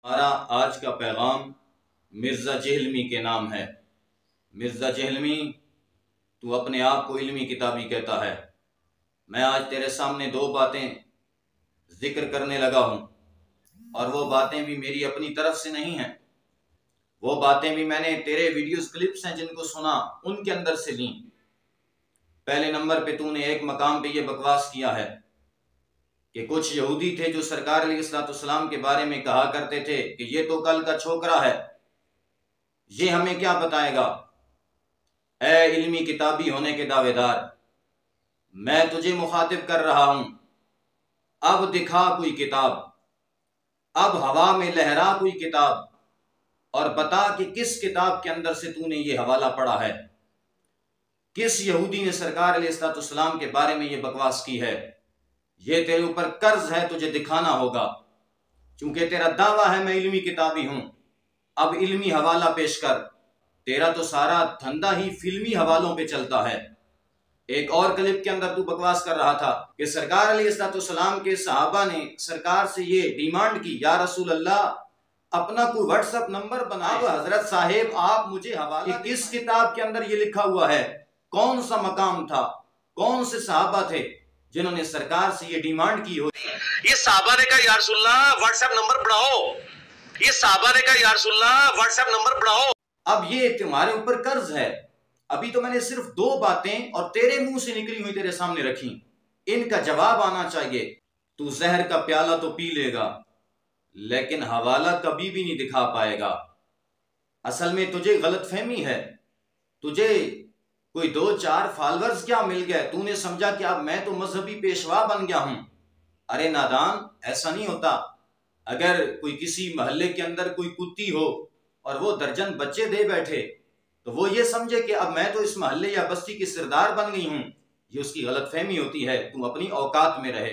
ہمارا آج کا پیغام مرزا جہلمی کے نام ہے۔ مرزا جہلمی، تو اپنے آپ کو علمی کتابی کہتا ہے۔ میں آج تیرے سامنے دو باتیں ذکر کرنے لگا ہوں، اور وہ باتیں بھی میری اپنی طرف سے نہیں ہیں، وہ باتیں بھی میں نے تیرے ویڈیوز کلپس ہیں جن کو سنا ان کے اندر سے لیں۔ پہلے نمبر پہ تو نے ایک مقام پہ یہ بکواس کیا ہے کہ کچھ یہودی تھے جو سرکار علیہ السلام کے بارے میں کہا کرتے تھے کہ یہ تو کل کا چھوکرا ہے، یہ ہمیں کیا بتائے گا۔ اے علمی کتابی ہونے کے دعوے دار، میں تجھے مخاطب کر رہا ہوں، اب دکھا کوئی کتاب، اب ہوا میں لہرا کوئی کتاب، اور بتا کہ کس کتاب کے اندر سے تو نے یہ حوالہ پڑھا ہے، کس یہودی نے سرکار علیہ السلام کے بارے میں یہ بکواس کی ہے۔ یہ تیرے اوپر قرض ہے، تجھے دکھانا ہوگا، چونکہ تیرا دعویٰ ہے میں علمی کتابی ہوں۔ اب علمی حوالہ پیش کر، تیرا تو سارا دھندا ہی فلمی حوالوں پہ چلتا ہے۔ ایک اور کلپ کے اندر تو بکواس کر رہا تھا کہ سرکار علیہ السلام کے صحابہ نے سرکار سے یہ ڈیمانڈ کی، یا رسول اللہ اپنا کوئی واٹس ایپ نمبر بنا دو، حضرت صاحب آپ مجھے حوالہ کہ کس کتاب کے اندر یہ لکھا ہوا ہے، کون سا مقام تھا، کون سے صحابہ تھے جنہوں نے سرکار سے یہ ڈیمانڈ کی ہو۔ یہ صحابہ نے کہا یا رسول اللہ واٹس ایپ نمبر بڑھاؤ، یہ صحابہ نے کہا یا رسول اللہ واٹس ایپ نمبر بڑھاؤ۔ اب یہ تمہارے اوپر قرض ہے۔ ابھی تو میں نے صرف دو باتیں اور تیرے منہ سے نکلی ہوئی تیرے سامنے رکھی، ان کا جواب آنا چاہیے۔ تو زہر کا پیالہ تو پی لے گا لیکن حوالہ کبھی بھی نہیں دکھا پائے گا۔ اصل میں تجھے غلط فہمی ہے، تجھے کوئی 2-4 فالورز کیا مل گئے، تو نے سمجھا کہ اب میں تو مذہبی پیشوا بن گیا ہوں۔ ارے نادان، ایسا نہیں ہوتا۔ اگر کوئی کسی محلے کے اندر کوئی کتی ہو اور وہ درجن بچے دے بیٹھے تو وہ یہ سمجھے کہ اب میں تو اس محلے یا بستی کی سردار بن گئی ہوں، یہ اس کی غلط فہمی ہوتی ہے۔ تم اپنی اوقات میں رہے۔